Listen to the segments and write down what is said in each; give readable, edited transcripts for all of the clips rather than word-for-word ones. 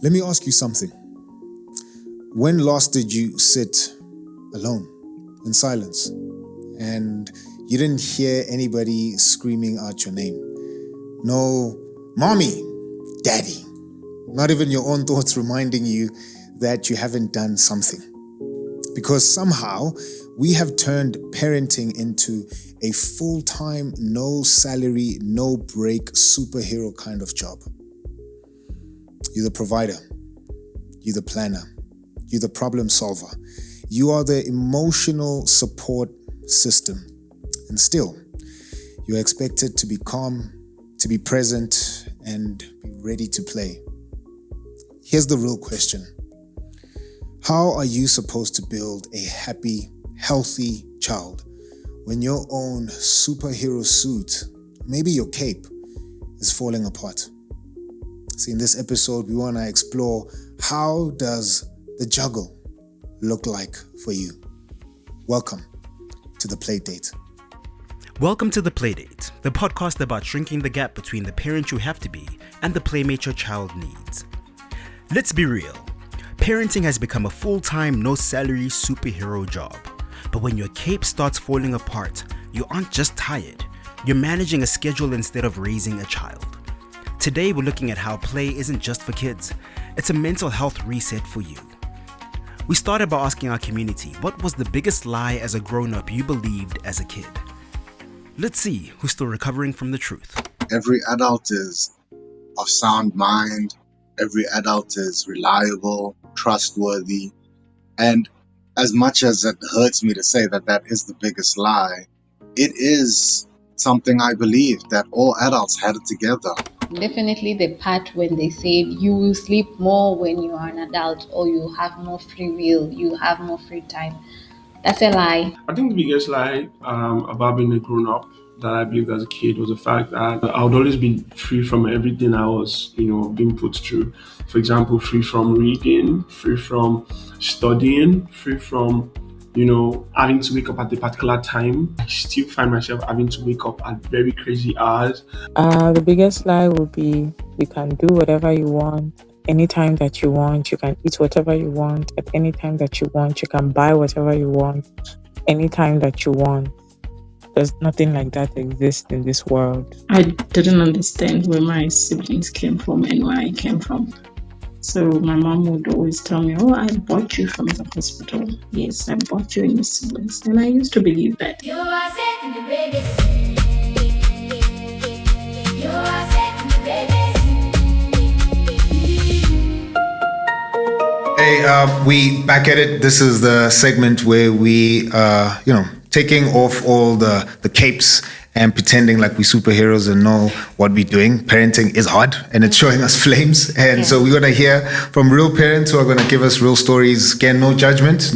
Let me ask you something. When last did you sit alone in silence and you didn't hear anybody screaming out your name? No, mommy, daddy, not even your own thoughts reminding you that you haven't done something. Because somehow we have turned parenting into a full-time, no salary, no break superhero kind of job. You're the provider, you're the planner, you're the problem solver. You are the emotional support system. And still, you're expected to be calm, to be present, and be ready to play. Here's the real question. How are you supposed to build a happy, healthy child when your own superhero suit, maybe your cape, is falling apart? See, in this episode, we want to explore how does the juggle look like for you. Welcome to the Playdate. Welcome to the Playdate, the podcast about shrinking the gap between the parent you have to be and the playmate your child needs. Let's be real. Parenting has become a full-time, no-salary superhero job. But when your cape starts falling apart, you aren't just tired. You're managing a schedule instead of raising a child. Today, we're looking at how play isn't just for kids. It's a mental health reset for you. We started by asking our community, what was the biggest lie as a grown-up you believed as a kid? Let's see who's still recovering from the truth. Every adult is of sound mind. Every adult is reliable, trustworthy. And as much as it hurts me to say that that is the biggest lie, it is something I believe, that all adults had it together. Definitely the part when they said you will sleep more when you are an adult, or you have more free will, you have more free time. That's a lie. I think the biggest lie about being a grown-up that I believed as a kid was the fact that I would always be free from everything I was, being put through. For example, free from reading, free from studying, free from, having to wake up at a particular time. I still find myself having to wake up at very crazy hours. The biggest lie would be you can do whatever you want, anytime that you want. You can eat whatever you want at any time that you want. You can buy whatever you want anytime that you want. There's nothing like that exists in this world. I didn't understand where my siblings came from and where I came from. So my mom would always tell me, oh, I bought you from the hospital. Yes, I bought you and your siblings. And I used to believe that. You are setting the babies. You are setting the babies. Hey, we back at it. This is the segment where we, taking off all the capes and pretending like we're superheroes and know what we're doing. Parenting is hard and it's showing us flames. And so we're going to hear from real parents who are going to give us real stories. Again, no judgment. So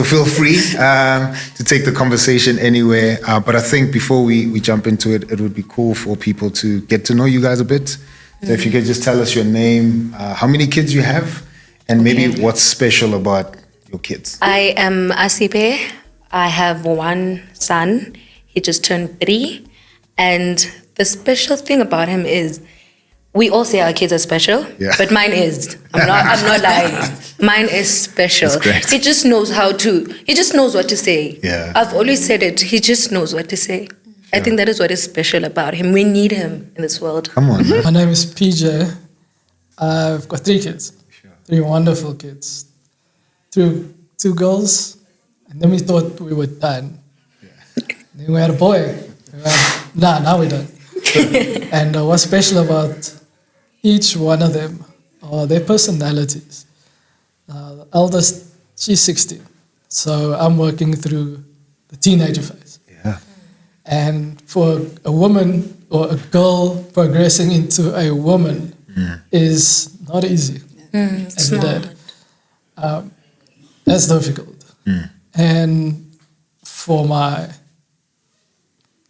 feel free to take the conversation anywhere. But I think before we jump into it, it would be cool for people to get to know you guys a bit. So if you could just tell us your name, how many kids you have, and maybe what's special about your kids. I am Asipe. I have one son. He just turned 3. And the special thing about him is we all say our kids are special, but mine is. I'm not lying. Mine is special. He just knows what to say. Yeah. I've always said it. He just knows what to say. I think that is what is special about him. We need him in this world. Come on. My name is PJ. I've got 3 kids. 3 wonderful kids. 2 girls. And then we thought we were done. Then we had a boy. Now we don't. And what's special about each one of them are their personalities. The eldest, she's 16. So I'm working through the teenager phase. Yeah. And for a woman or a girl progressing into a woman is not easy. It's not. That's difficult. And for my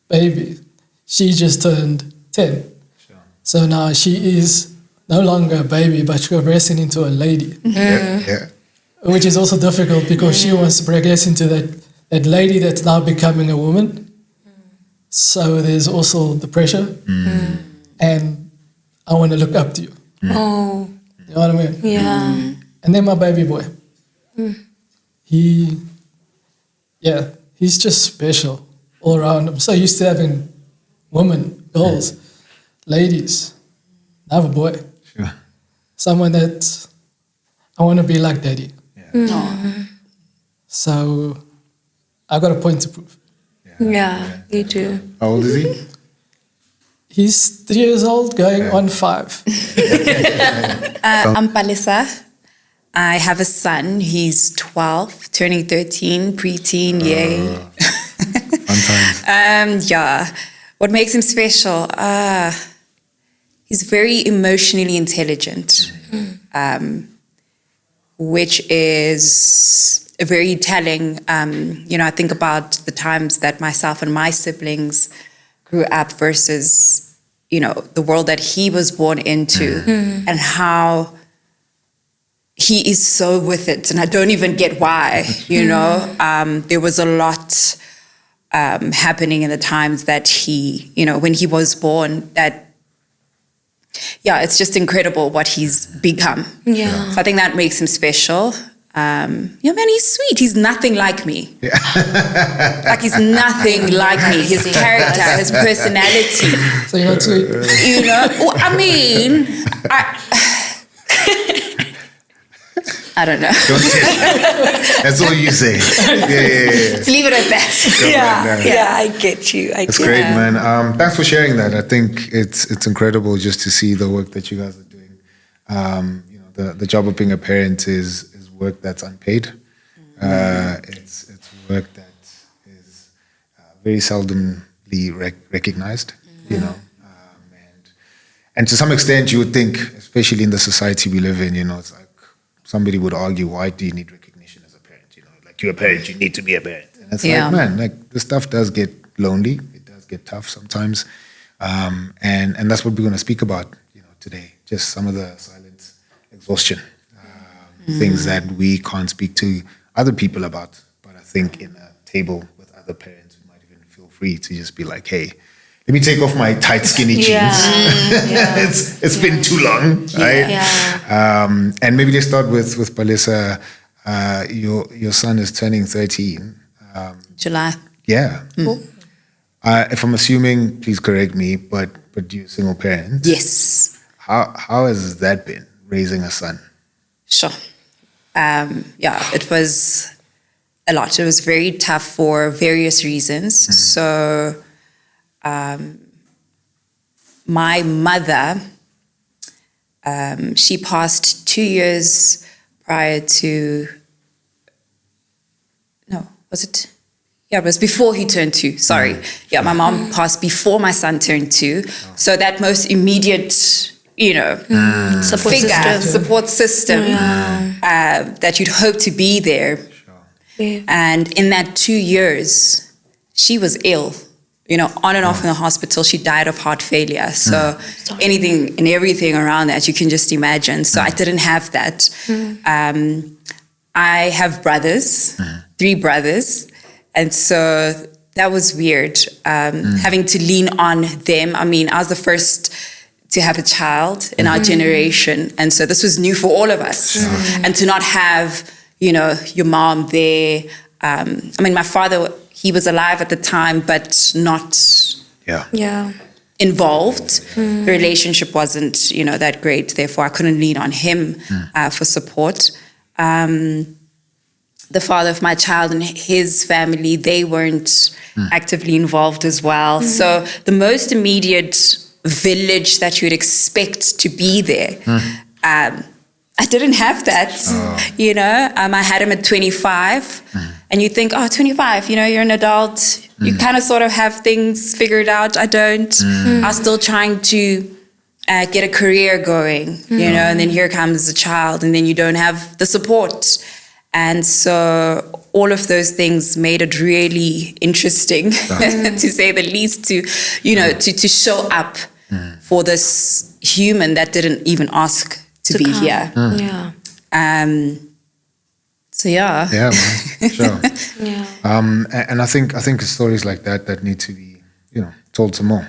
baby, she just turned 10. Sure. So now she is no longer a baby, but she's progressing into a lady. Which is also difficult because she wants to progress into that lady that's now becoming a woman. So there's also the pressure. And I want to look up to you. You know what I mean? Yeah. And then my baby boy. He's just special all around. I'm so used to having women, girls, ladies. I have a boy. Sure. Someone that I want to be like daddy. So I got a point to prove. Yeah, you do. How old is he? He's 3 years old, going on 5. I'm Palisa. I have a son. He's 12, turning 13, preteen, yay. Fun times. What makes him special? He's very emotionally intelligent, which is very telling. I think about the times that myself and my siblings grew up versus, the world that he was born into and how he is so with it. And I don't even get why, there was a lot happening in the times that he, when he was born, that, it's just incredible what he's become. Yeah. So I think that makes him special. Man, he's sweet. He's nothing like me. Like he's nothing like me. His character, his personality. So you're not sweet? I don't know. That's all you say. Yeah. Let's leave it at that. Yeah, I get you. That's great, man. Thanks for sharing that. I think it's incredible just to see the work that you guys are doing. The job of being a parent is work that's unpaid. It's work that is very seldomly recognized. And to some extent, you would think, especially in the society we live in, it's like somebody would argue, why do you need recognition as a parent? Like you're a parent, you need to be a parent. And it's like, man, like this stuff does get lonely. It does get tough sometimes. And that's what we're going to speak about, today. Just some of the silent exhaustion, things that we can't speak to other people about. But I think in a table with other parents, we might even feel free to just be like, hey, let me take off my tight, skinny jeans. It's been too long, right? Yeah. And maybe let's start with Palisa. Your son is turning 13. July. Yeah. If I'm assuming, please correct me, but you're a single parent. Yes. How has that been, raising a son? Sure. It was a lot. It was very tough for various reasons. So my mother, she passed 2 years prior to, it was before he turned 2, sorry. My mom passed before my son turned 2. So that most immediate, support system that you'd hope to be there. Yeah. And in that 2 years, she was ill, on and off in the hospital. She died of heart failure. So anything and everything around that, you can just imagine. So I didn't have that. I have brothers, 3 brothers. And so that was weird, having to lean on them. I mean, I was the first to have a child in our generation. And so this was new for all of us. And to not have, your mom there. My father, he was alive at the time, but not involved. The relationship wasn't, that great. Therefore, I couldn't lean on him for support. The father of my child and his family, they weren't actively involved as well. So the most immediate village that you'd expect to be there, I didn't have that. I had him at 25, and you think, 25, you're an adult. You kind of sort of have things figured out. I don't. I was still trying to get a career going, and then here comes a child, and then you don't have the support. And so all of those things made it really interesting, to say the least, to show up for this human that didn't even ask to be come. here. Yeah. Yeah, man. Sure. And I think it's stories like that need to be, told some more.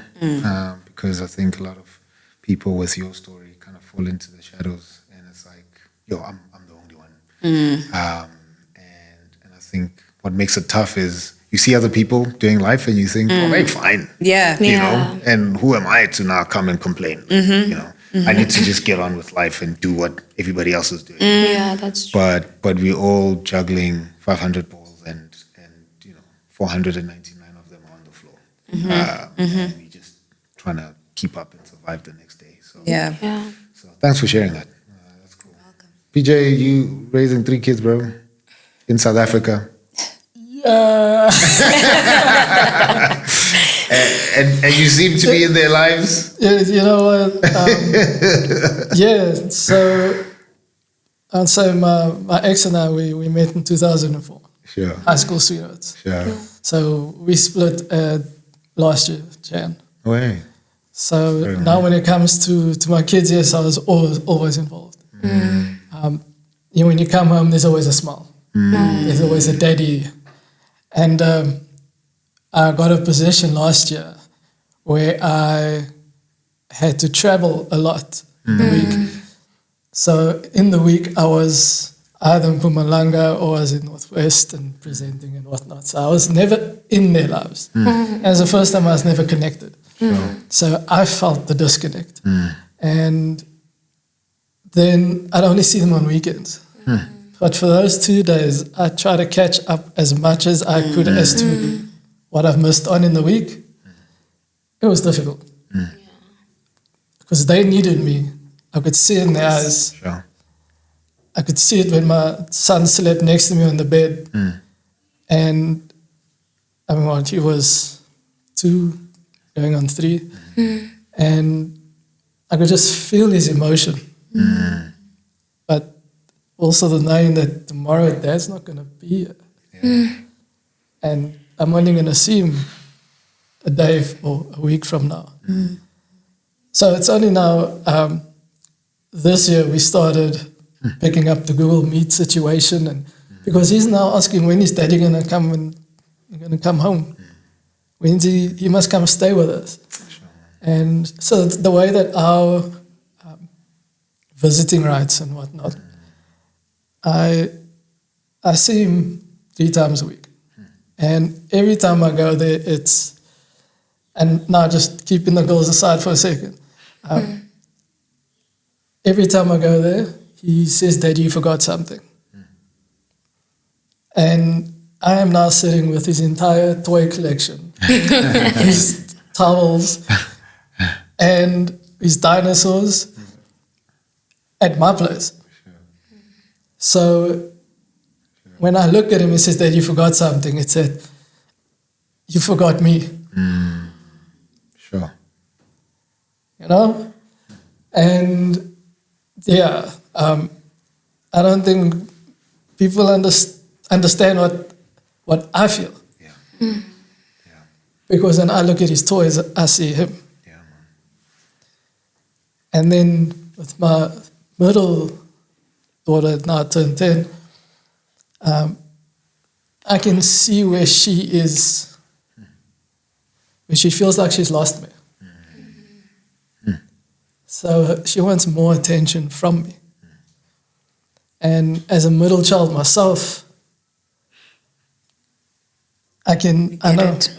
Because I think a lot of people with your story kind of fall into the shadows, and it's like, yo, I'm the only one. And I think what makes it tough is you see other people doing life and you think, oh, they're fine. Yeah. You know, and who am I to now come and complain? You know, I need to just get on with life and do what everybody else is doing. Yeah, that's true. But we're all juggling 500 balls and 499 of them are on the floor. And we're just trying to keep up and survive the next day. So Yeah. So thanks for sharing that. That's cool. Welcome. PJ, you raising 3 kids, bro, in South Africa. And you seem to be in their lives. Yeah, you know what? Yeah, so I'd say my ex and I, we met in 2004. Sure. High school sweethearts. Sure. So we split last year, Jan. Way. So now when it comes to my kids, yes, I was always involved. You know, when you come home, there's always a smile. There's always a daddy. And I got a position last year where I had to travel a lot in the week. So in the week, I was either in Mpumalanga or I was in Northwest and presenting and whatnot. So I was never in their lives. And it was the first time I was never connected. So I felt the disconnect. And then I'd only see them on weekends. But for those 2 days, I try to catch up as much as I could as to what I've missed on in the week. It was difficult. Because they needed me. I could see it in their eyes. Sure. I could see it when my son slept next to me on the bed. And I mean, what, he was 2, going on 3. And I could just feel his emotion. But also the knowing that tomorrow Dad's not going to be here. And I'm only going to see him a day or a week from now. So it's only now, this year we started picking up the Google Meet situation, and because he's now asking when is Daddy going to come and going to come home. When's he must come stay with us. And so the way that our visiting rights and whatnot, I see him 3 times a week. And every time I go there, and now just keeping the girls aside for a second. Every time I go there, he says, Daddy, you forgot something. And I am now sitting with his entire toy collection, his towels, and his dinosaurs at my place. So when I look at him, he says, Dad, you forgot something. It said, you forgot me. Sure. You know? And yeah, I don't think people understand what I feel. Because when I look at his toys, I see him. And then with my middle daughter, now turned 10, I can see where she is, where she feels like she's lost me. So she wants more attention from me. And as a middle child myself, I can relate.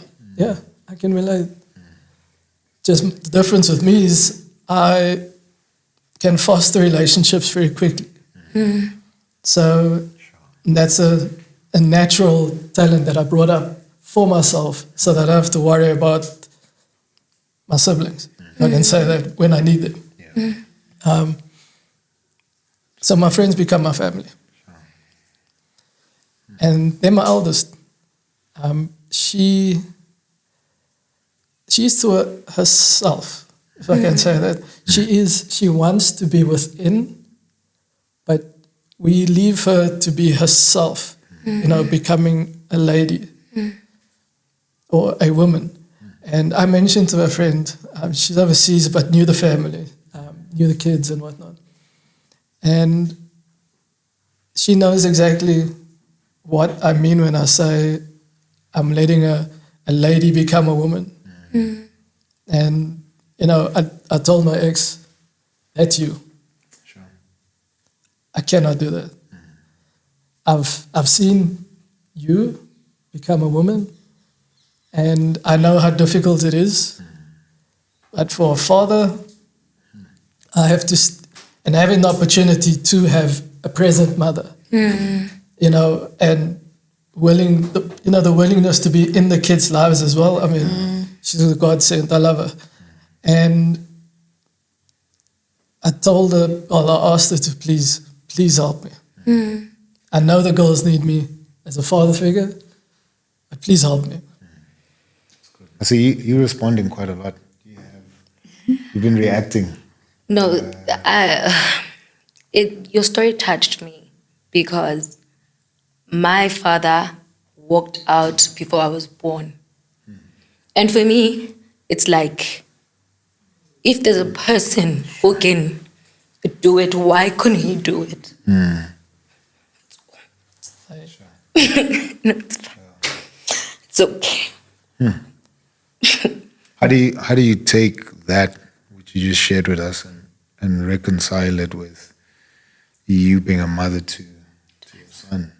Just the difference with me is I can foster relationships very quickly. So that's a natural talent that I brought up for myself so that I don't have to worry about my siblings. I can say that when I need them. So my friends become my family. And they're my eldest. She's to herself, if I can say that. She wants to be within, but we leave her to be herself, becoming a lady or a woman. And I mentioned to a friend, she's overseas but knew the family, knew the kids and whatnot. And she knows exactly what I mean when I say I'm letting a lady become a woman. And, I told my ex, that's you. Sure. cannot do that. I've seen you become a woman, and I know how difficult it is. But for a father, I have to, and having the opportunity to have a present mother, you know, and the willingness to be in the kids' lives as well. I mean, she's a godsend. I love her. And I told her, well, I asked her to please help me. I know the girls need me as a father figure, but please help me. I see you're responding quite a lot. You've been reacting. No, your story touched me because my father walked out before I was born. And for me, it's like, if there's a person who can do it, why couldn't he do it? No, it's fine. It's okay. How do you take that which you just shared with us and reconcile it with you being a mother to your son?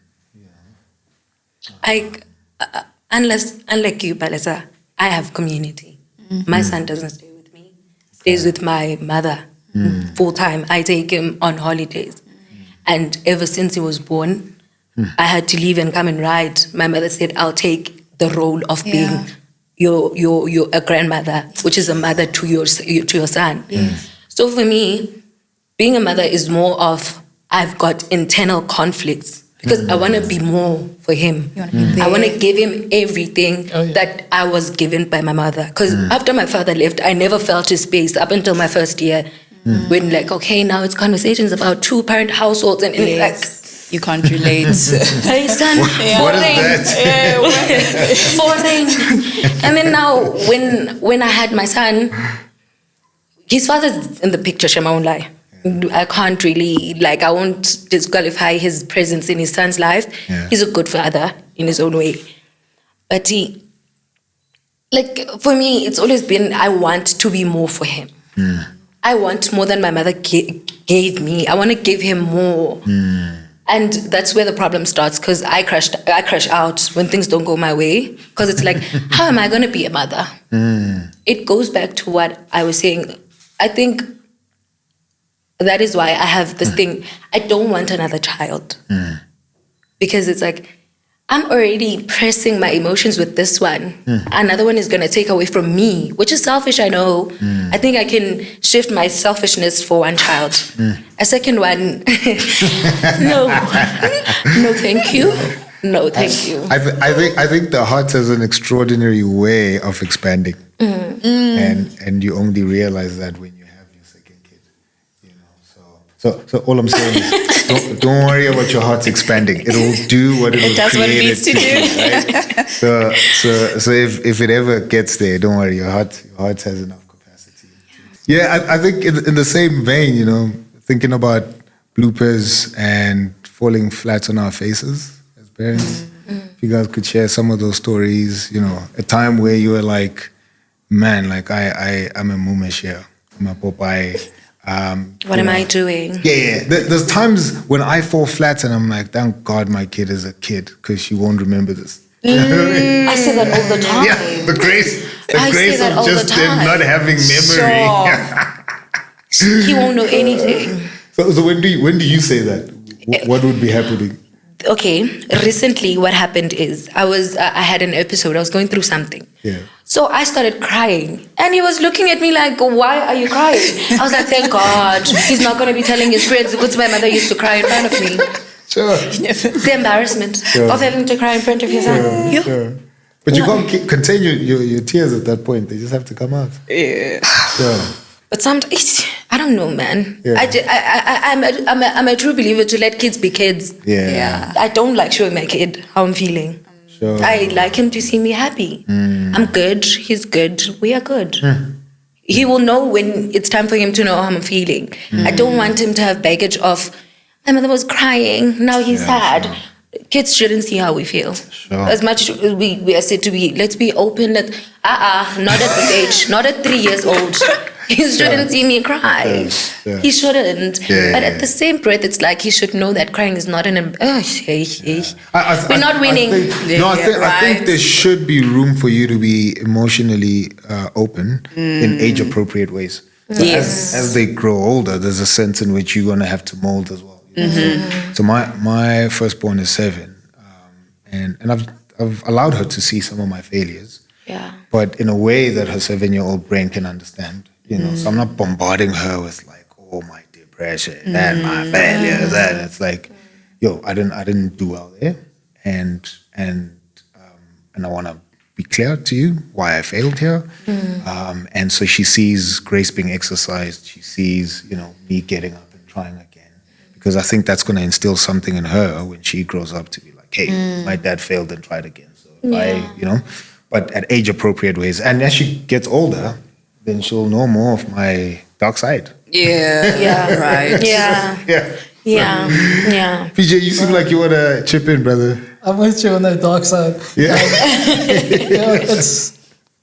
Unlike you, Palesa, I have community. My son doesn't stay with me. He stays with my mother full time. I take him on holidays. And ever since he was born, I had to leave and come and ride. My mother said, I'll take the role of being your a grandmother, which is a mother to your son. So for me, being a mother is more of, I've got internal conflicts because I want to be more for him. I want to give him everything that I was given by my mother. Because after my father left, I never felt his space up until my first year. When like, okay, now it's conversations about 2-parent households and like, you can't relate. Hey son, what is that? Foreign. And then now when I had my son, his father's in the picture, Shema won't lie. I can't really, I won't disqualify his presence in his son's life. He's a good father in his own way. But for me, it's always been, I want to be more for him. I want more than my mother gave me. I want to give him more. And that's where the problem starts, because I crash out when things don't go my way. Because it's like, how am I going to be a mother? It goes back to what I was saying. I think that is why I have this thing. I don't want another child. Because it's like, I'm already pressing my emotions with this one. Another one is going to take away from me, which is selfish, I know. I think I can shift my selfishness for one child. A second one, no. No, thank you. No, thank you. I think the heart has an extraordinary way of expanding. And you only realize that when you have your second kid. So all I'm saying is don't worry about your heart's expanding. It will do what it was does what it created needs to do. Right? So if it ever gets there, don't worry. Your heart has enough capacity. Yeah, I think in the same vein, thinking about bloopers and falling flat on our faces as parents. If you guys could share some of those stories, a time where you were like, man, I'm a mumesh here. I'm a Popeye. What am I doing? Yeah. There's times when I fall flat and I'm like, thank God my kid is a kid because she won't remember this. I say that all the time. Yeah, the grace of just them not having memory. Sure. He won't know anything. So when do you say that? What would be happening? Okay, recently what happened is I had an episode, I was going through something. Yeah. So I started crying and he was looking at me like, why are you crying? I was like, thank God, he's not going to be telling his friends because my mother used to cry in front of me. Sure. The embarrassment of having to cry in front of your son. Sure. But you can't contain your tears at that point. They just have to come out. Yeah. Yeah. But sometimes, I don't know, man. Yeah. I'm a true believer to let kids be kids. Yeah. I don't like showing my kid how I'm feeling. Sure. I like him to see me happy. I'm good. He's good. We are good. He will know when it's time for him to know how I'm feeling. I don't want him to have baggage of, my mother was crying, now he's sad. Sure. Kids shouldn't see how we feel. Sure. As much as we are said to be, let's be open. Not at this age, not at 3 years old. He shouldn't see me cry. Yeah. He shouldn't. Yeah, but yeah, at the same breath, it's like he should know that crying is not an. We're not winning. I think there should be room for you to be emotionally open in age-appropriate ways. So Yes. as they grow older, there's a sense in which you're going to have to mold as well. So my firstborn is 7, and I've allowed her to see some of my failures. Yeah. But in a way that her 7-year-old brain can understand, So I'm not bombarding her with like, oh, my depression and my failures, and it's like, yo, I didn't do well there, and I want to be clear to you why I failed here, and so she sees grace being exercised. She sees, me getting up and trying again, because I think that's going to instill something in her when she grows up to be like, hey, my dad failed and tried again, so but at age-appropriate ways. And as she gets older, then she'll know more of my dark side. Yeah. Right. Yeah. PJ, you seem like you want to chip in, brother. I'm with you on that dark side. Yeah. It's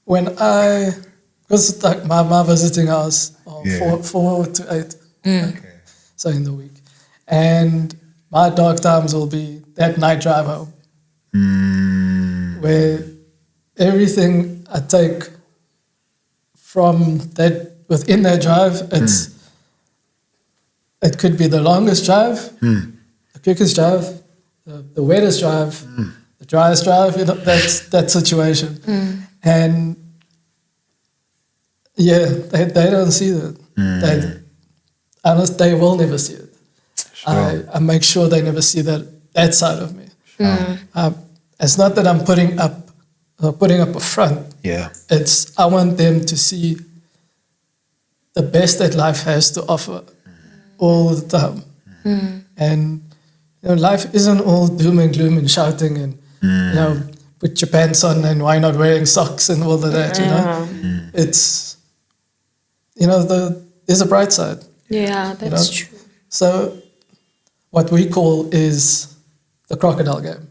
when because like my visiting hours are 4 to 8. Okay. So in the week. And my dark times will be that night drive home. Where everything I take from that within that drive, it could be the longest drive, the quickest drive, the wettest drive, the driest drive. That's that situation, and they don't see that. They will never see it. Sure. I make sure they never see that side of me. It's not that I'm putting up a front. Yeah. It's I want them to see the best that life has to offer all the time. And life isn't all doom and gloom and shouting and put your pants on and why not wearing socks and all of that, It's there's a bright side. Yeah, that's true. So what we call is the Crocodile game.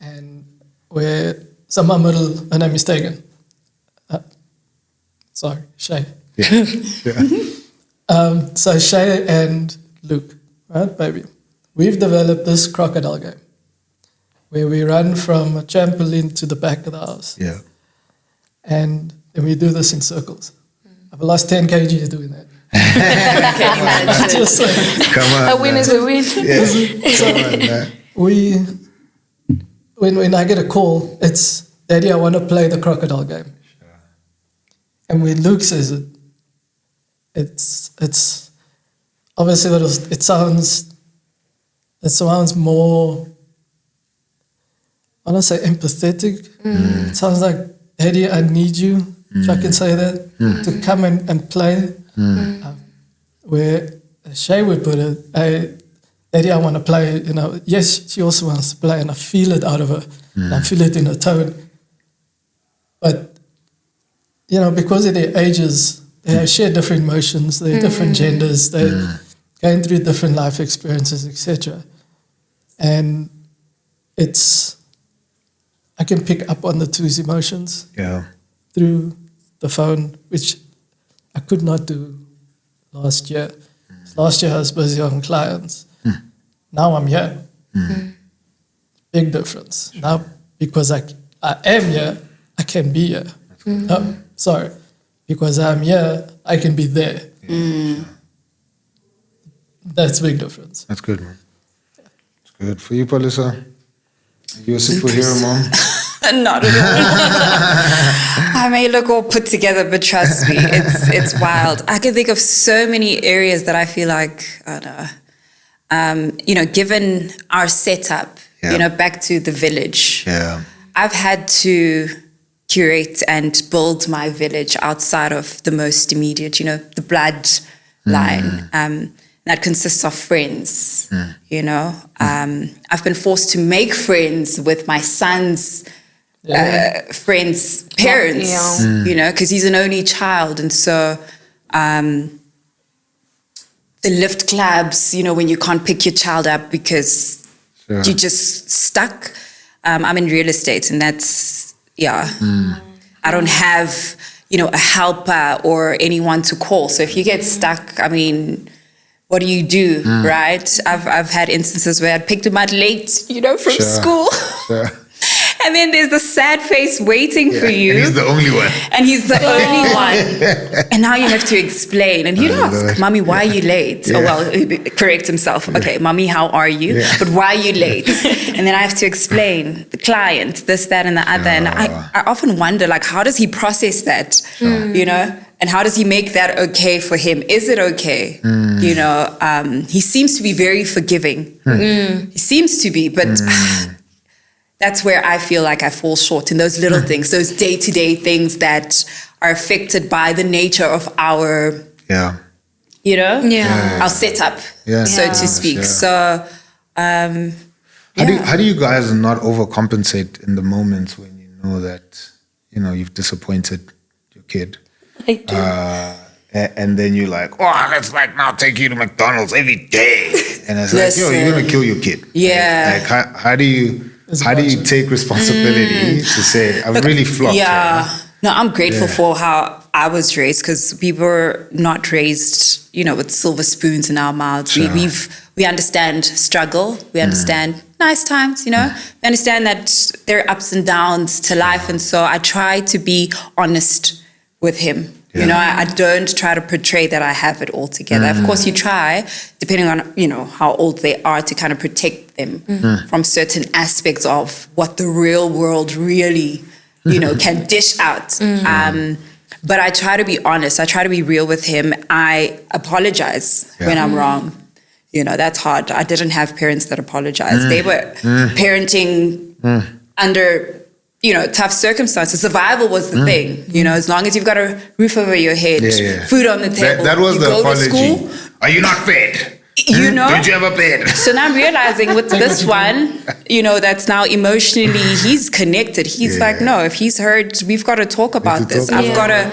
And where my middle, her name is Tegan. Sorry, Shay. So Shay and Luke, right, baby? We've developed this Crocodile game where we run from a trampoline to the back of the house. Yeah. And we do this in circles. I've lost 10 kgs doing that. Just saying. Come on. A win is a win. When I get a call, it's, Daddy, I want to play the Crocodile game. Sure. And when Luke says it, it's obviously it sounds more, I don't say empathetic. It sounds like, Daddy, I need you, if I can say that, to come and play. Where Shay would put it, Daddy, I want to play, yes, she also wants to play, and I feel it out of her, and I feel it in her tone. But, because of their ages, they share different emotions, they're different genders, they're going through different life experiences, etc. And I can pick up on the two's emotions through the phone, which I could not do last year. Last year I was busy on clients. Now I'm here. Big difference. Now, because I am here, I can be here. Because I'm here, I can be there. That's a big difference. That's good, man. It's good. For you, Palisa, you a superhero, mom? Not at all. I may look all put together, but trust me, it's wild. I can think of so many areas that I feel like, given our setup, back to the village. Yeah. I've had to curate and build my village outside of the most immediate, the blood line. That consists of friends, I've been forced to make friends with my son's friends' parents, because he's an only child. And so the lift clubs, when you can't pick your child up because you're just stuck. I'm in real estate, and that's, I don't have, a helper or anyone to call. So if you get stuck, I mean, what do, right? I've had instances where I picked him up late, from school. Sure. And then there's the sad face waiting for you. And he's the only one. And he's the only one. And now you have to explain. And you ask, Mommy, why are you late? Yeah. Oh, well, he correct himself. Okay, Mommy, how are you? Yeah. But why are you late? And then I have to explain the client, this, that, and the other. And I often wonder, like, how does he process that? And how does he make that okay for him? Is it okay? He seems to be very forgiving. He seems to be, but... That's where I feel like I fall short in those little things, those day-to-day things that are affected by the nature of our, our setup, so to speak. Sure. So, How do you guys not overcompensate in the moments when you know that, you've disappointed your kid? I do. And then you're like, let's now take you to McDonald's every day. And it's like, you're going to kill your kid. Yeah. Like, how do you take responsibility to say, I've really flopped? Yeah. No, I'm grateful for how I was raised, because we were not raised, with silver spoons in our mouths. Sure. We understand struggle. We understand nice times, We understand that there are ups and downs to life. And so I try to be honest with him. I don't try to portray that I have it all together. Of course, you try, depending on, how old they are, to kind of protect them from certain aspects of what the real world really, can dish out. But I try to be honest. I try to be real with him. I apologize when I'm wrong. That's hard. I didn't have parents that apologized. They were parenting under... tough circumstances. Survival was the thing. As long as you've got a roof over your head, food on the table. That was you the go apology. to school, are you not fed? Don't you have a bed? So now I'm realizing with this one, that's now emotionally, he's connected. He's like, no, if he's hurt, we've got to talk about this. I've got to,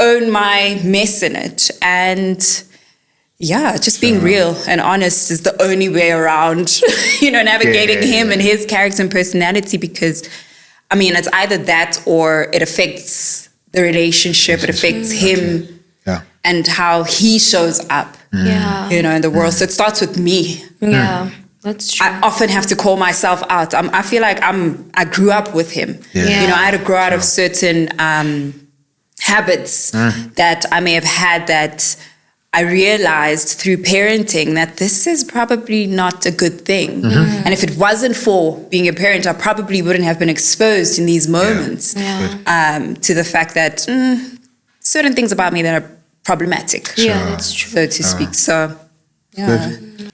own my mess in it. And just being real and honest is the only way around, navigating him and his character and personality, because it's either that or it affects the relationship, it affects him and how he shows up, in the world. So it starts with me. Yeah, that's true. I often have to call myself out. I feel like I grew up with him. I had to grow out of certain habits that I may have had that I realized through parenting that this is probably not a good thing. And if it wasn't for being a parent, I probably wouldn't have been exposed in these moments to the fact that certain things about me that are problematic. Yeah, that's true. So to speak. So, Good.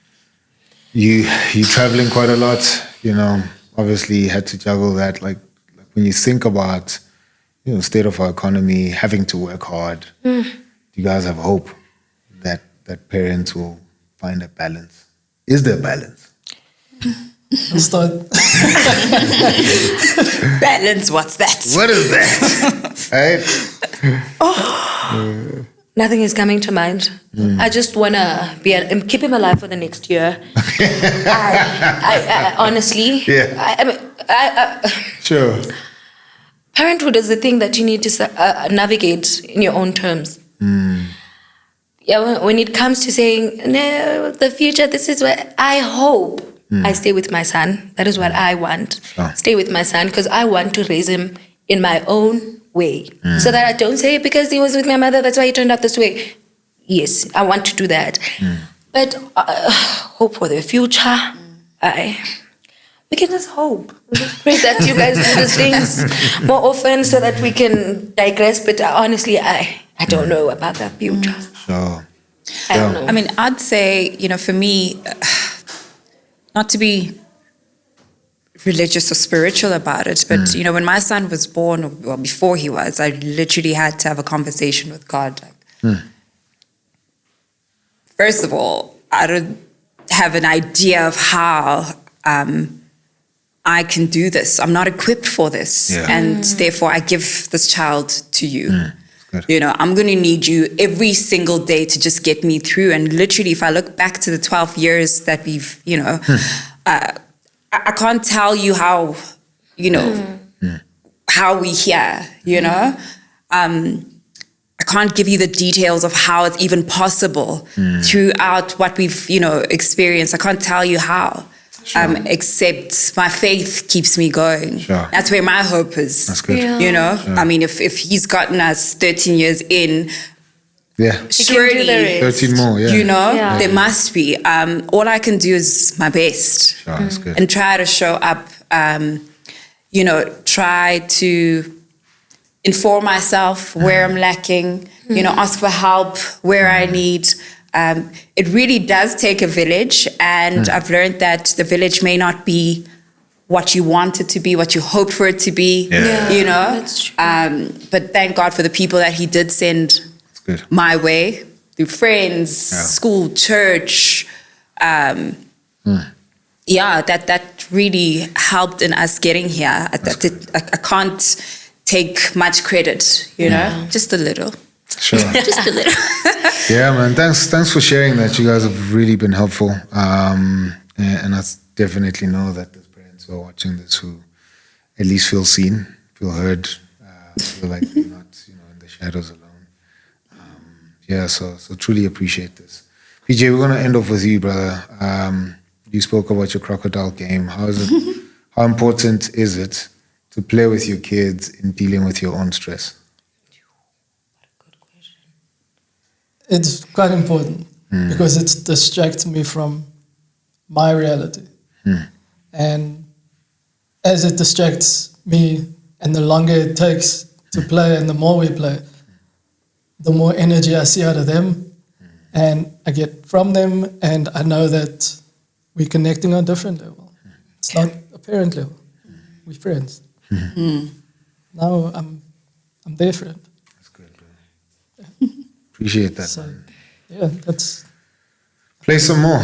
You traveling quite a lot, obviously you had to juggle that. Like when you think about, state of our economy, having to work hard, do you guys have hope that parents will find a balance? Is there balance? I'll start. Balance, what's that? What is that? Right? Nothing is coming to mind. I just want to keep him alive for the next year. I honestly, Sure. Parenthood is the thing that you need to navigate in your own terms. When it comes to saying, no, the future, this is what I hope. I stay with my son. That is what I want. Stay with my son because I want to raise him in my own way. So that I don't say, because he was with my mother, that's why he turned out this way. Yes, I want to do that. But hope for the future. We can just hope. We just pray that you guys do these things more often so that we can digress. But honestly, I don't know about the future. Sure. I don't know. I mean, I'd say, for me, not to be religious or spiritual about it, but, when my son was born, or before he was, I literally had to have a conversation with God. First of all, I don't have an idea of how I can do this. I'm not equipped for this. And therefore, I give this child to you. I'm going to need you every single day to just get me through. And literally, if I look back to the 12 years that we've, I can't tell you how, how we here, I can't give you the details of how it's even possible throughout what we've, experienced. I can't tell you how, except my faith keeps me going. Sure. That's where my hope is. That's good. You know, I mean, if he's gotten us 13 years in, surely 13 more, there must be. All I can do is my best. Sure, that's good. And try to show up, try to inform myself where I'm lacking, ask for help where I need. It really does take a village, and I've learned that the village may not be what you want it to be, what you hoped for it to be, That's true. But thank God for the people that he did send my way, through friends, school, church. That really helped in us getting here. I can't take much credit, just a little. Sure. Just a little. Yeah, man. Thanks for sharing that. You guys have really been helpful. And I definitely know that there's parents who are watching this who at least feel seen, feel heard, feel like they're not, in the shadows alone. So truly appreciate this. PJ, we're going to end off with you, brother. You spoke about your Crocodile game. How important is it to play with your kids in dealing with your own stress? It's quite important because it distracts me from my reality. And as it distracts me, and the longer it takes to play and the more we play, the more energy I see out of them and I get from them, and I know that we're connecting on a different level. It's not a parent level. We're friends. Now I'm their friend. That's good, bro. Appreciate that. So, that's... Play some more.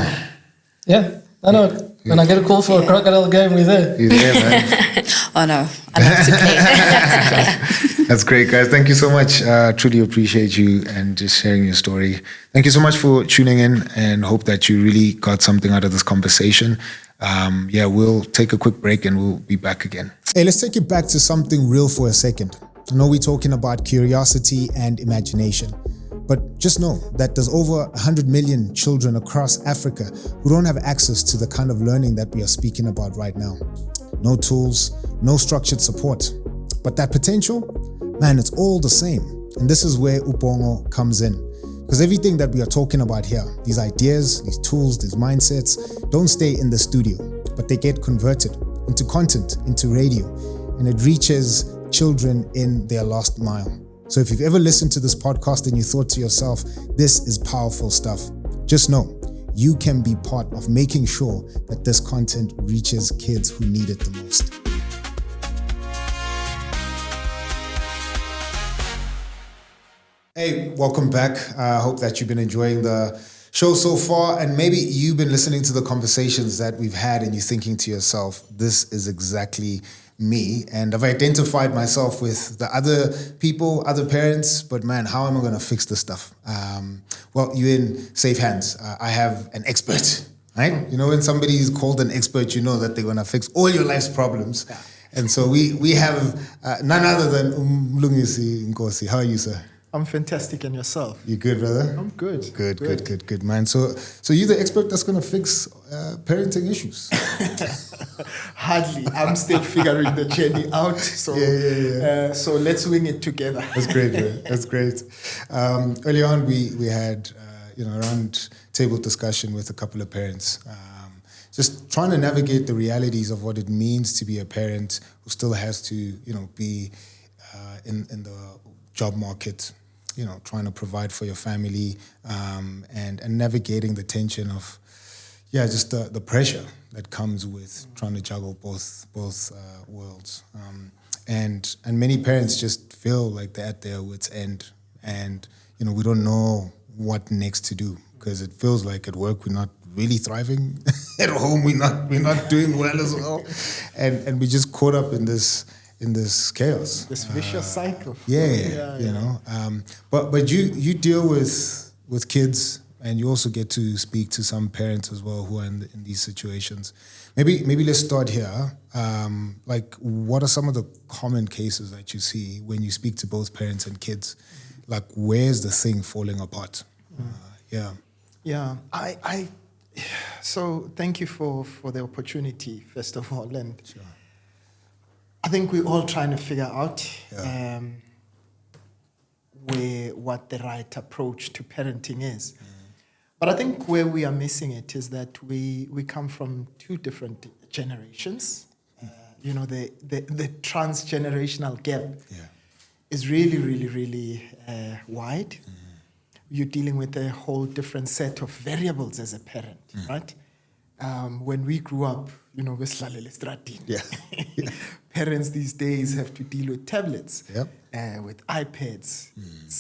Yeah. No. When I get a call for a Crocodile game, we're there. You're there, man. Oh, no. I love to play. That's great, guys. Thank you so much. Truly appreciate you and just sharing your story. Thank you so much for tuning in, and hope that you really got something out of this conversation. We'll take a quick break and we'll be back again. Hey, let's take it back to something real for a second. I know we're talking about curiosity and imagination, but just know that there's over 100 million children across Africa who don't have access to the kind of learning that we are speaking about right now. No tools, no structured support. But that potential, man, it's all the same. And this is where Ubongo comes in. Because everything that we are talking about here, these ideas, these tools, these mindsets, don't stay in the studio, but they get converted into content, into radio, and it reaches children in their last mile. So if you've ever listened to this podcast and you thought to yourself, this is powerful stuff, just know you can be part of making sure that this content reaches kids who need it the most. Hey, welcome back. I hope that you've been enjoying the show so far, and maybe you've been listening to the conversations that we've had and you're thinking to yourself, this is exactly me. And I've identified myself with the other people, other parents, but man, how am I going to fix this stuff? Well, you're in safe hands. I have an expert, right? You know, when somebody is called an expert, you know that they're going to fix all your life's problems. Yeah. And so we have none other than Mlungisi Nkosi. How are you, sir? I'm fantastic, and yourself? You good, brother? I'm good. Good, man. So you're the expert that's going to fix parenting issues? Hardly. I'm still figuring the journey out. So, so let's wing it together. That's great, man. That's great. Early on, we had a round table discussion with a couple of parents, just trying to navigate the realities of what it means to be a parent who still has to, be in the job market, trying to provide for your family, and navigating the tension of, just the pressure that comes with trying to juggle both worlds. And many parents just feel like they're at their wit's end, and we don't know what next to do, because it feels like at work we're not really thriving, at home we're not doing well as well, and we just caught up in this chaos, this vicious cycle. But you deal with kids And you also get to speak to some parents as well who are in these situations. Maybe let's start here. Like, what are some of the common cases that you see when you speak to both parents and kids? Like, where's the thing falling apart? Yeah, so thank you for the opportunity, first of all. And Sure. I think we're all trying to figure out what the right approach to parenting is. But I think where we are missing it is that we come from two different generations. The transgenerational gap is really wide. You're dealing with a whole different set of variables as a parent, right? When we grew up, parents these days have to deal with tablets, with iPads.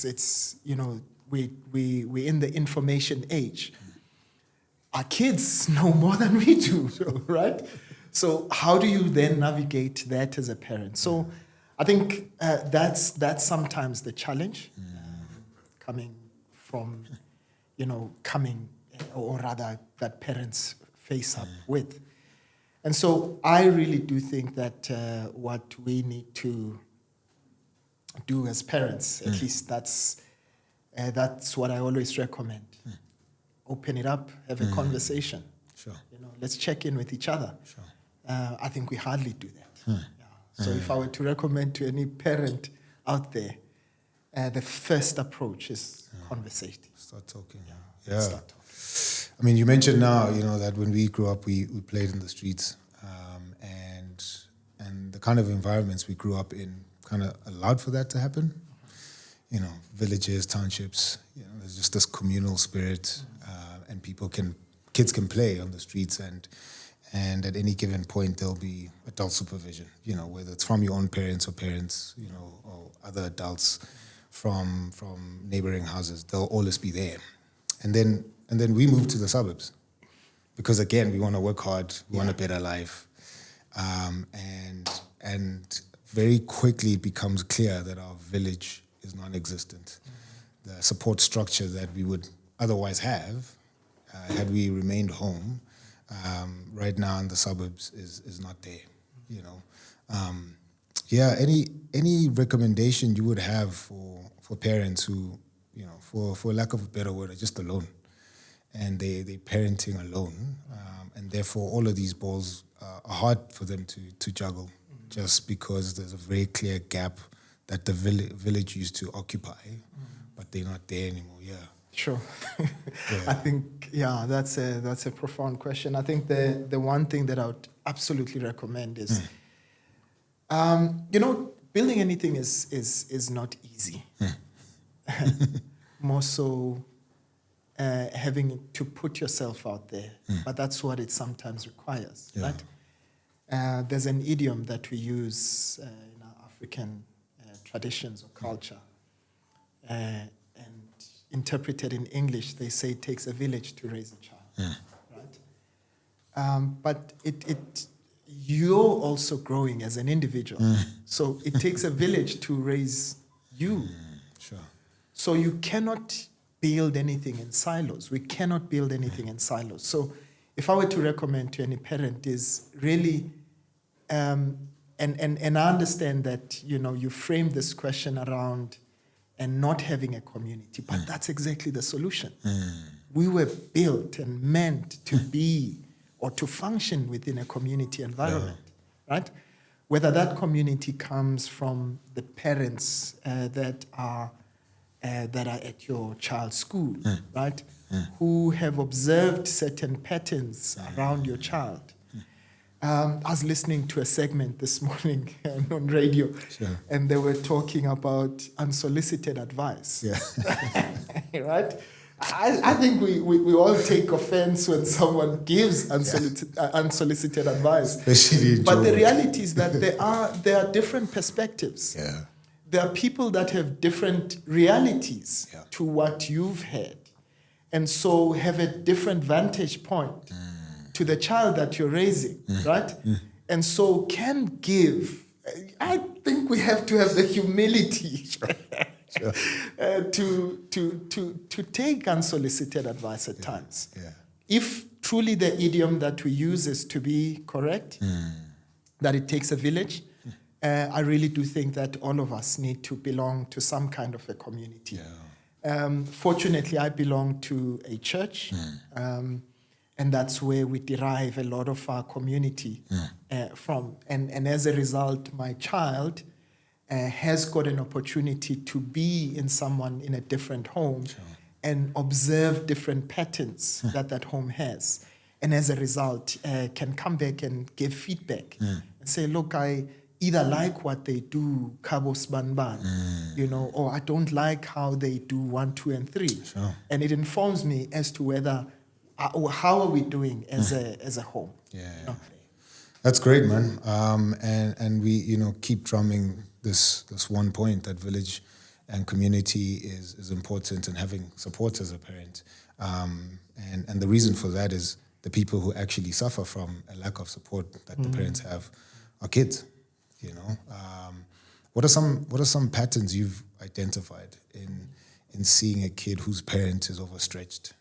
It's we're in the information age. Our kids know more than we do, right? So how do you then navigate that as a parent? So I think that's sometimes the challenge, coming from, or rather that parents face up with. And so I really do think that what we need to do as parents, at least that's what I always recommend. Open it up, have a conversation. Sure. Let's check in with each other. Sure. I think we hardly do that. So if I were to recommend to any parent out there, the first approach is conversation. Start talking. Start talking. I mean, you mentioned now, that when we grew up, we played in the streets, and the kind of environments we grew up in kind of allowed for that to happen. Villages, townships. There's just this communal spirit, and kids can play on the streets, and at any given point there'll be adult supervision. Whether it's from your own parents or or other adults from neighboring houses, they'll always be there. And then we move to the suburbs because again we want to work hard, we want a better life, and very quickly it becomes clear that our village is non-existent. The support structure that we would otherwise have had we remained home right now in the suburbs is not there. Any recommendation you would have for parents who, for lack of a better word, are just alone, and they're parenting alone, and therefore all of these balls are hard for them to juggle, just because there's a very clear gap that the village used to occupy, but they're not there anymore. Sure. I think, that's a profound question. I think the one thing that I would absolutely recommend is, building anything is not easy. More so having to put yourself out there, but that's what it sometimes requires, right? There's an idiom that we use in our African traditions or culture, and interpreted in English, they say it takes a village to raise a child, right? But you're also growing as an individual, so it takes a village to raise you. Sure. So you cannot build anything in silos. We cannot build anything in silos. So if I were to recommend to any parent is really, and I understand that, you frame this question around and not having a community, but that's exactly the solution. We were built and meant to be or to function within a community environment, right? Whether that community comes from the parents that are at your child's school, right? Who have observed certain patterns around your child. I was listening to a segment this morning on radio, and they were talking about unsolicited advice. Right? I think we all take offense when someone gives unsolicited advice. Especially but the reality is that there are different perspectives. There are people that have different realities to what you've had, and so have a different vantage point to the child that you're raising, right? And so can give. I think we have to have the humility to take unsolicited advice at times. If truly the idiom that we use is to be correct, that it takes a village, I really do think that all of us need to belong to some kind of a community. Fortunately, I belong to a church, and that's where we derive a lot of our community from. And as a result, my child has got an opportunity to be in a different home and observe different patterns that home has. And as a result, can come back and give feedback and say, look, I either like what they do, kabos banban, or I don't like how they do 1, 2, and 3. And it informs me as to whether, how are we doing as a home. That's great, man. And we, keep drumming this one point that village and community is important, and having support as a parent. And the reason for that is the people who actually suffer from a lack of support that the parents have are kids. What are some patterns you've identified in seeing a kid whose parent is overstretched,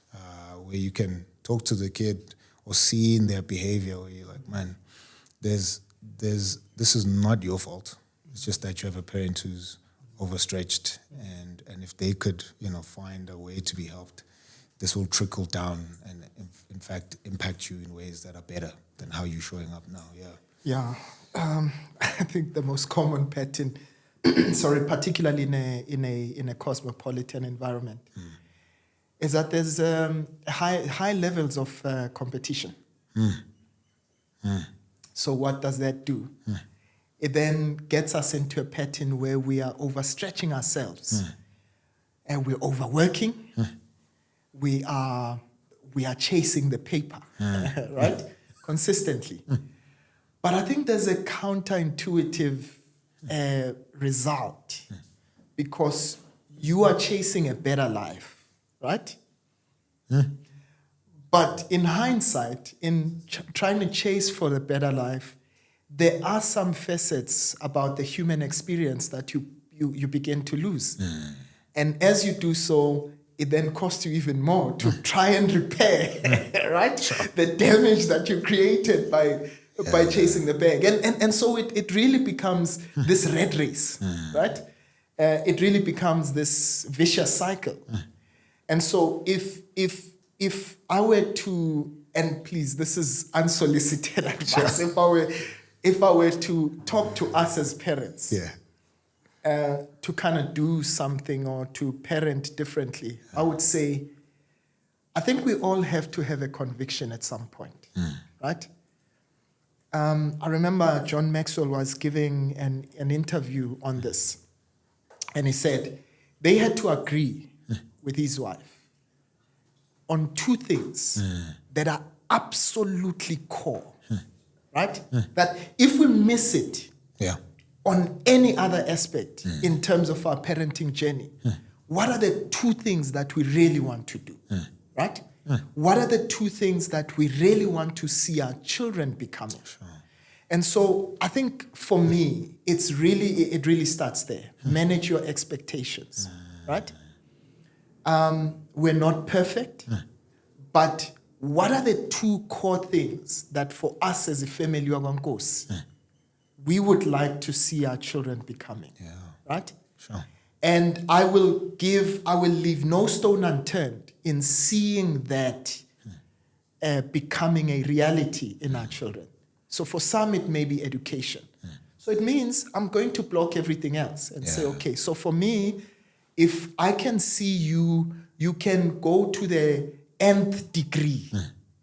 where you can talk to the kid or see in their behavior where you're like, man, this is not your fault. It's just that you have a parent who's overstretched, and if they could, find a way to be helped, this will trickle down and in fact impact you in ways that are better than how you're showing up now. I think the most common pattern, particularly in a cosmopolitan environment, is that there's high levels of competition. So what does that do? It then gets us into a pattern where we are overstretching ourselves, and we're overworking. We are chasing the paper, right? Consistently. But I think there's a counterintuitive result, because you are chasing a better life, right? But in hindsight, in trying to chase for a better life, there are some facets about the human experience that you begin to lose. And as you do so, it then costs you even more to try and repair, right? The damage that you created by chasing the bag. And so it really becomes this red race, right? It really becomes this vicious cycle. And so if I were to, and please, this is unsolicited advice, if I were to talk to us as parents, to kind of do something or to parent differently, I would say, I think we all have to have a conviction at some point, right? I remember John Maxwell was giving an interview on this, and he said they had to agree with his wife on 2 things that are absolutely core, right? That if we miss it on any other aspect in terms of our parenting journey, what are the 2 things that we really want to do, right? What are the 2 things that we really want to see our children becoming? And so I think for me, it really starts there. Manage your expectations, right? We're not perfect, but what are the 2 core things that for us as a family, we would like to see our children becoming, right? And I will leave no stone unturned in seeing that becoming a reality in our children. So for some, it may be education. So it means I'm going to block everything else and say, okay, so for me, if I can see you can go to the nth degree,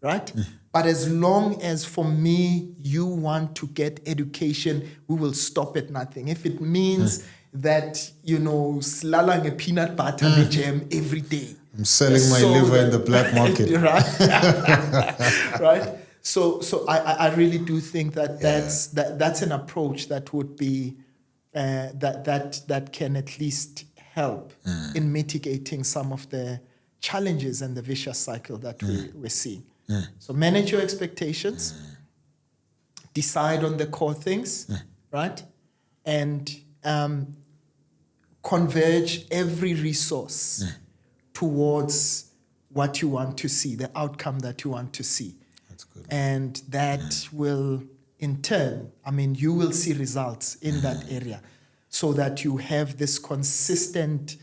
right? But as long as for me, you want to get education, we will stop at nothing. If it means that, slalang a peanut butter and jam every day. I'm selling my liver in the black market. Right? Right? So I really do think that that's an approach that would be, that can at least help in mitigating some of the challenges and the vicious cycle that we're seeing. So manage your expectations, decide on the core things, right? And converge every resource towards what you want to see, the outcome that you want to see. That's good. And that will, in turn, you will see results in that area, so that you have this consistent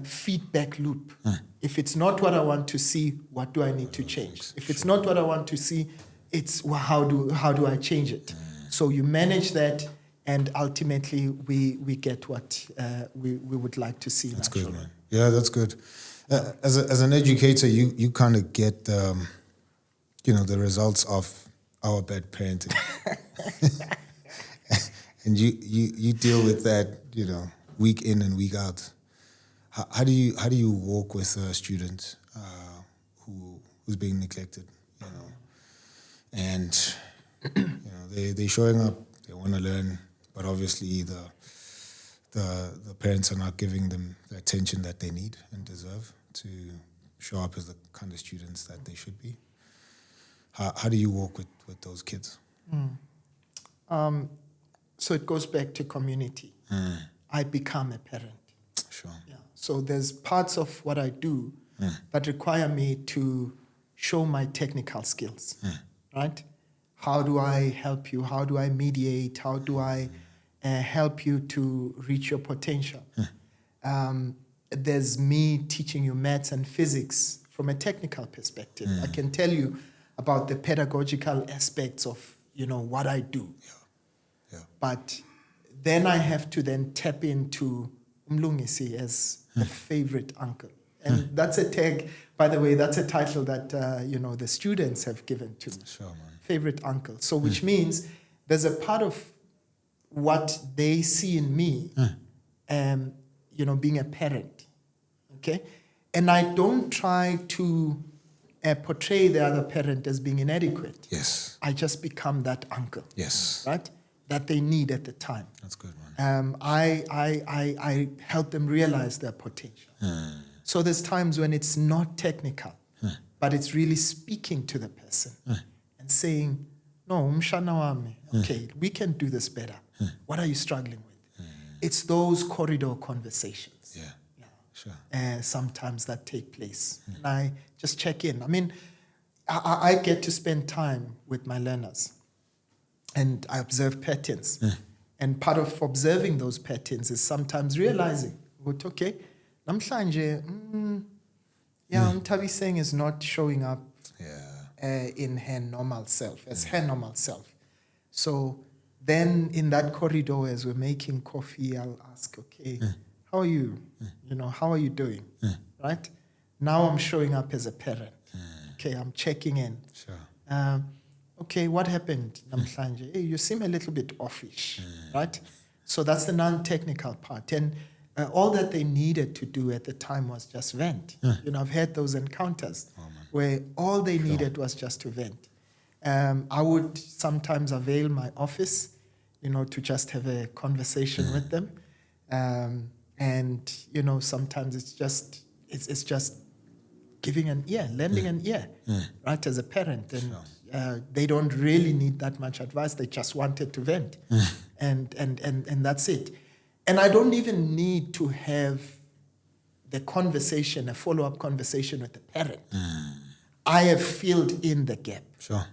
feedback loop. If it's not what I want to see, what do I need to change? If it's not what I want to see, it's how do I change it? So you manage that, and ultimately we get what we would like to see. That's good, man. Yeah, that's good. As an educator, you kind of get the results of our bad parenting, and you deal with that, week in and week out. How do you walk with a student who's being neglected, and they're showing up, they want to learn, but obviously the parents are not giving them the attention that they need and deserve to show up as the kind of students that they should be? How do you walk with those kids? So it goes back to community. I become a parent. Sure. Yeah. So there's parts of what I do that require me to show my technical skills, right? How do I help you? How do I mediate? How do I help you to reach your potential? There's me teaching you maths and physics from a technical perspective. I can tell you about the pedagogical aspects of, what I do. Yeah. But then I have to then tap into Mlungisi as the favorite uncle. And that's a tag, by the way, that's a title that, the students have given to me. Sure, man. Favorite uncle. So which means there's a part of what they see in me, being a parent, okay? And I don't try to portray the other parent as being inadequate. Yes. I just become that uncle. Yes. Right? That they need at the time. That's good, man. I help them realize their potential. So there's times when it's not technical, but it's really speaking to the person and saying, no, umshana wami, okay, we can do this better. What are you struggling with? It's those corridor conversations. Yeah. Sure. Sometimes that take place. And I just check in. I get to spend time with my learners, and I observe patterns. And part of observing those patterns is sometimes realizing, okay, namhlanje, Tabiseng is not showing up in her normal self, as her normal self. So then in that corridor, as we're making coffee, I'll ask, okay, how are you? How are you doing? Right? Now I'm showing up as a parent. Okay, I'm checking in. Sure. Okay, what happened, namhlanje? Hey, you seem a little bit offish, right? So that's the non-technical part. And all that they needed to do at the time was just vent. I've had those encounters where all they needed was just to vent. I would sometimes avail my office, to just have a conversation with them. And, sometimes it's just giving an ear, lending an ear, right, as a parent. And they don't really need that much advice. They just wanted to vent. And that's it. And I don't even need to have the conversation, a follow-up conversation with the parent. I have filled in the gap. Sure.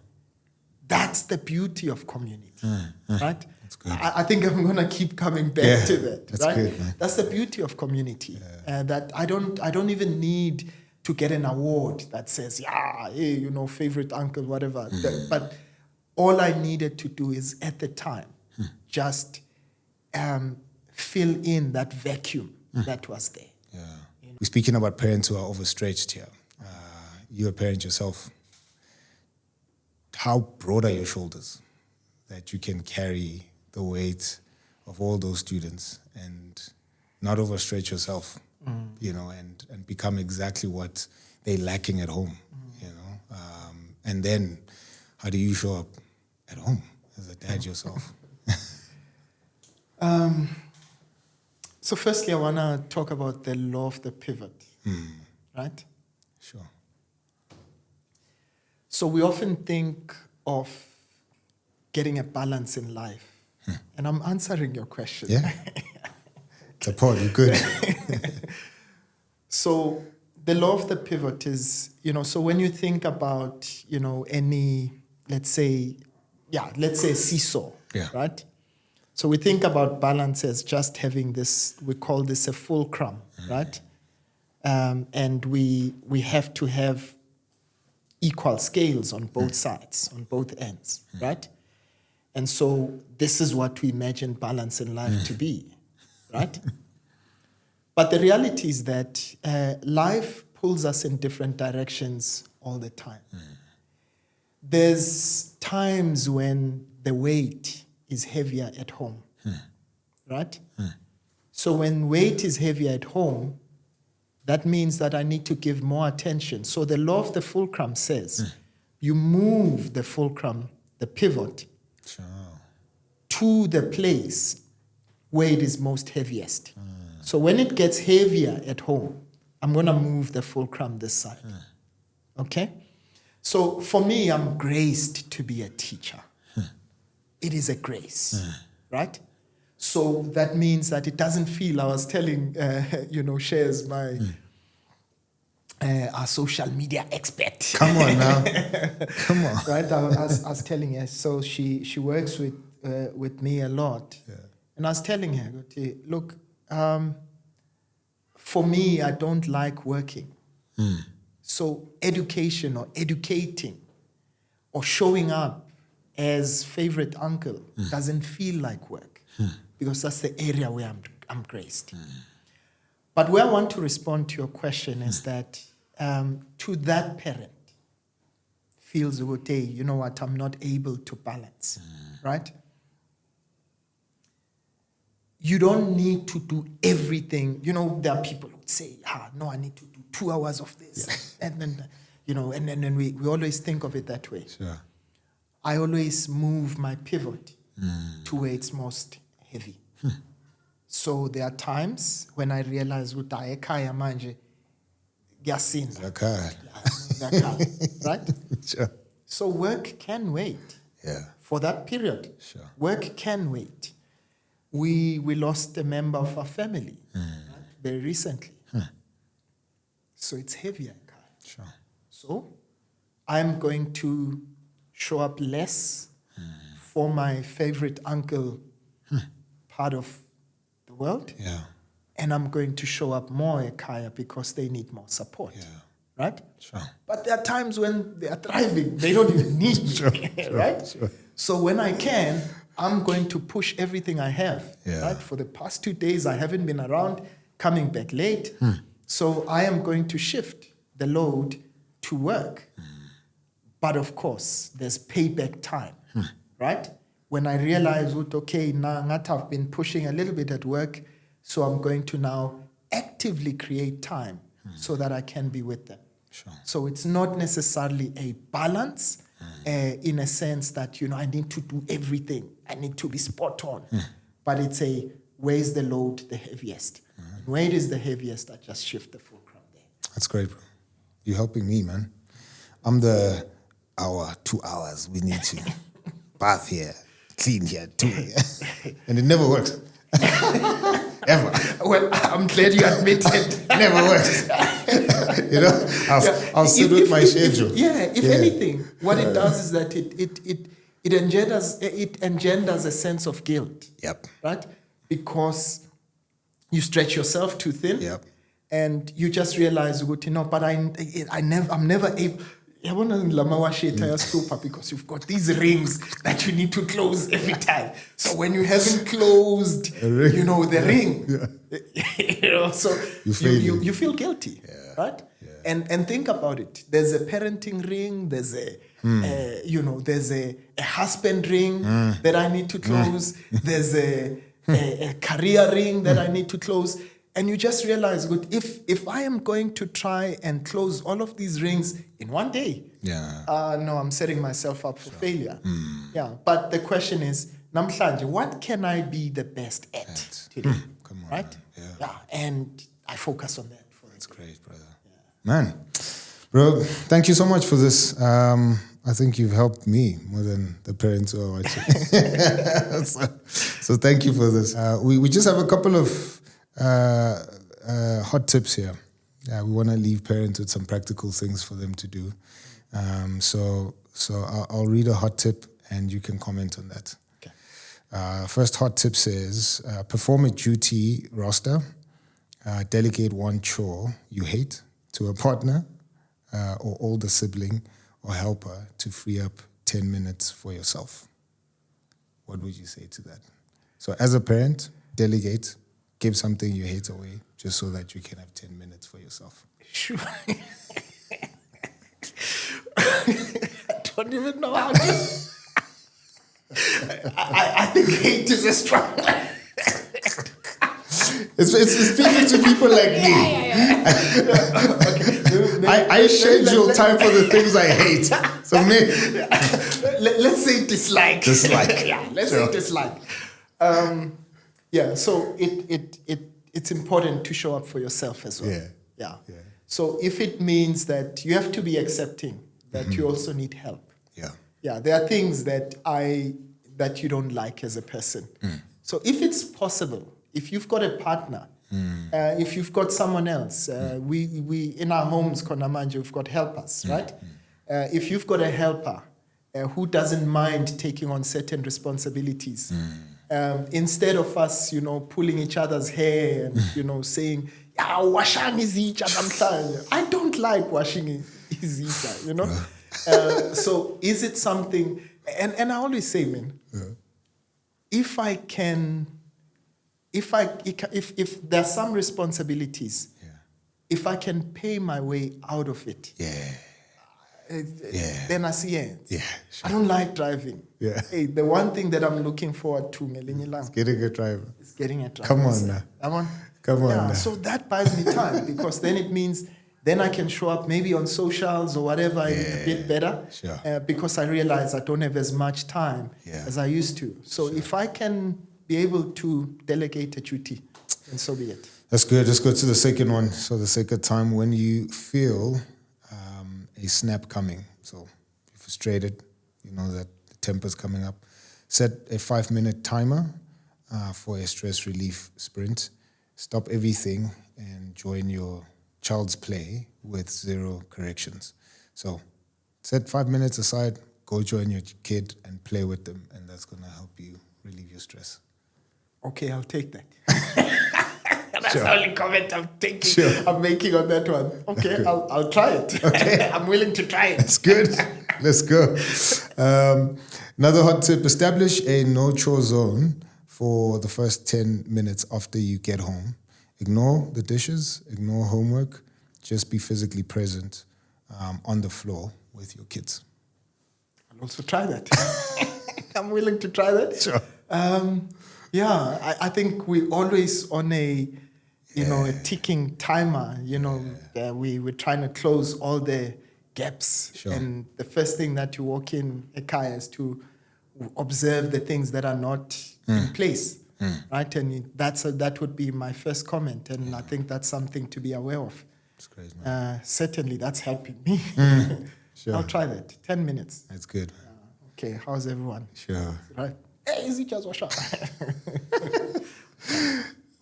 That's the beauty of community, right? That's good. I think I'm going to keep coming back to that, that's right? good, man. That's the beauty of community. That I don't even need to get an award that says, hey, favorite uncle, whatever. But all I needed to do is, at the time, just fill in that vacuum that was there. Yeah. We're speaking about parents who are overstretched here. You're a parent yourself. How broad are your shoulders that you can carry the weight of all those students and not overstretch yourself, and become exactly what they're lacking at home, and then how do you show up at home as a dad yourself? So firstly, I want to talk about the law of the pivot, right? Sure. So we often think of getting a balance in life. And I'm answering your question. Yeah. The pod, you good. So the law of the pivot is, so when you think about, any, let's say seesaw, right? So we think about balance as just having this, we call this a fulcrum, right? And we have to have equal scales on both sides, on both ends, right? And so this is what we imagine balance in life to be, right? But the reality is that life pulls us in different directions all the time. There's times when the weight is heavier at home, right? So when weight is heavier at home, that means that I need to give more attention. So the law of the fulcrum says you move the fulcrum, the pivot, to the place where it is most heaviest. So when it gets heavier at home, I'm going to move the fulcrum this side. Okay? So for me, I'm graced to be a teacher. It is a grace, right? So that means that it doesn't feel, I was telling, Shares, our social media expert. Come on now. Come on. Right? I was telling her, so she works with me a lot. Yeah. And I was telling her, look, for me, I don't like working. So education or educating or showing up as favorite uncle doesn't feel like work because that's the area where I'm graced. But where I want to respond to your question is that to that parent feels, hey, you know what, I'm not able to balance, right? You don't need to do everything. There are people who say, no, I need to do 2 hours of this. Yeah. And then, and then we always think of it that way. Sure. I always move my pivot to where it's most heavy. So there are times when I realize, right? Sure. So work can wait. Yeah. For that period. Sure. Work can wait. We lost a member of our family very recently. So it's heavier. Sure. So I'm going to show up less for my favorite uncle part of the world. Yeah. And I'm going to show up more at Kaya because they need more support. Yeah. Right? Sure. But there are times when they are thriving. They don't even need me. Right? Sure. So when I can, I'm going to push everything I have. Yeah. Right? For the past 2 days, I haven't been around, coming back late. So I am going to shift the load to work. But of course, there's payback time. Right? When I realize, okay, now I've been pushing a little bit at work, so I'm going to now actively create time so that I can be with them. Sure. So it's not necessarily a balance in a sense that, I need to do everything. I need to be spot on. But it's where's the load the heaviest? Where it is the heaviest, I just shift the fulcrum there. That's great, bro. You're helping me, man. I'm the 2 hours. We need to bath here, clean here, do here. And it never works. Ever. Well, I'm glad you admit it. Never works. I'll sit with my schedule. If anything, what it does is that it engenders a sense of guilt. Yep. Right? Because you stretch yourself too thin. Yep. And you just realize, but I'm never able. Because you've got these rings that you need to close every time. So when you haven't closed, the ring, so you feel guilty, right? Yeah. And think about it. There's a parenting ring. There's there's a husband ring that I need to close. There's a career ring that I need to close. And you just realize, if I am going to try and close all of these rings in one day, no, I'm setting myself up for failure. Yeah, but the question is, namhlanje, what can I be the best at today? Come on, right? Yeah, and I focus on that. That's great, brother. Yeah. Man, bro, thank you so much for this. I think you've helped me more than the parents who are watching. so thank you for this. We just have a couple of Hot tips here. Yeah, we want to leave parents with some practical things for them to do. So I'll read a hot tip and you can comment on that. Okay. First hot tip says, perform a duty roster, delegate one chore you hate to a partner or older sibling or helper to free up 10 minutes for yourself. What would you say to that? So as a parent, delegate, give something you hate away just so that you can have 10 minutes for yourself. Sure. I don't even know how to... I think hate is a strong word. It's speaking to people like me. Okay. I schedule time for the things I hate. So let's say dislike. Dislike. Let's say dislike. So it's important to show up for yourself as well. Yeah. So if it means that you have to be accepting that you also need help. Yeah, there are things that you don't like as a person. So if it's possible, if you've got a partner, if you've got someone else, we in our homes, Konamanje, we've got helpers, right? If you've got a helper who doesn't mind taking on certain responsibilities, instead of us, pulling each other's hair and, saying, washing is each other. I don't like washing is each other, So is it something, and I always say, man, if there's some responsibilities, if I can pay my way out of it, then I see it. Sure. I don't like driving. Hey, the one thing that I'm looking forward to, is getting a driver. Is getting a driver. Come on now. Come on now. So that buys me time because then it means then I can show up maybe on socials or whatever a bit better. Sure. Because I realize I don't have as much time as I used to. So if I can be able to delegate a duty, then so be it. That's good. Let's go to the second one. So the second time when you feel a snap coming. So you're frustrated, you know that the temper's coming up. Set a 5-minute timer for a stress relief sprint. Stop everything and join your child's play with 0 corrections. So set 5 minutes aside, go join your kid and play with them, and that's going to help you relieve your stress. Okay, I'll take that. That's the only comment I'm making on that one. Okay, I'll try it. Okay. I'm willing to try it. That's good. Let's go. Another hot tip, establish a no-chore zone for the first 10 minutes after you get home. Ignore the dishes, ignore homework, just be physically present on the floor with your kids. I'll also try that. I'm willing to try that. Sure. I think we're always on a ticking timer. We're trying to close all the gaps. Sure. And the first thing that you walk in, Ekaya, is to observe the things that are not in place. Right? And that would be my first comment. And I think that's something to be aware of. That's great, man. Certainly, that's helping me. Sure. I'll try that. 10 minutes. That's good. Okay, how's everyone? Sure. Right? Hey, is it just wash up?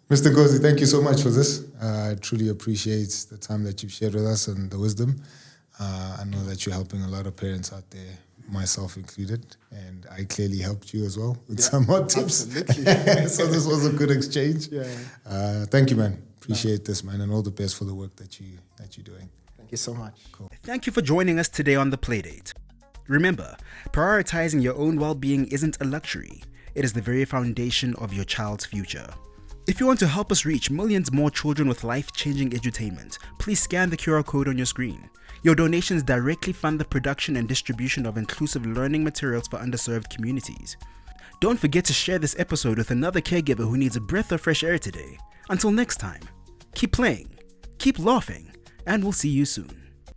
Mr. Nkosi, thank you so much for this. I truly appreciate the time that you've shared with us and the wisdom. I know that you're helping a lot of parents out there, myself included, and I clearly helped you as well with some hot tips. Absolutely. So this was a good exchange. Yeah. Thank you, man. Appreciate this, man, and all the best for the work that you're doing. Thank you so much. Cool. Thank you for joining us today on The Playdate. Remember, prioritizing your own well-being isn't a luxury. It is the very foundation of your child's future. If you want to help us reach millions more children with life-changing edutainment, please scan the QR code on your screen. Your donations directly fund the production and distribution of inclusive learning materials for underserved communities. Don't forget to share this episode with another caregiver who needs a breath of fresh air today. Until next time, keep playing, keep laughing, and we'll see you soon.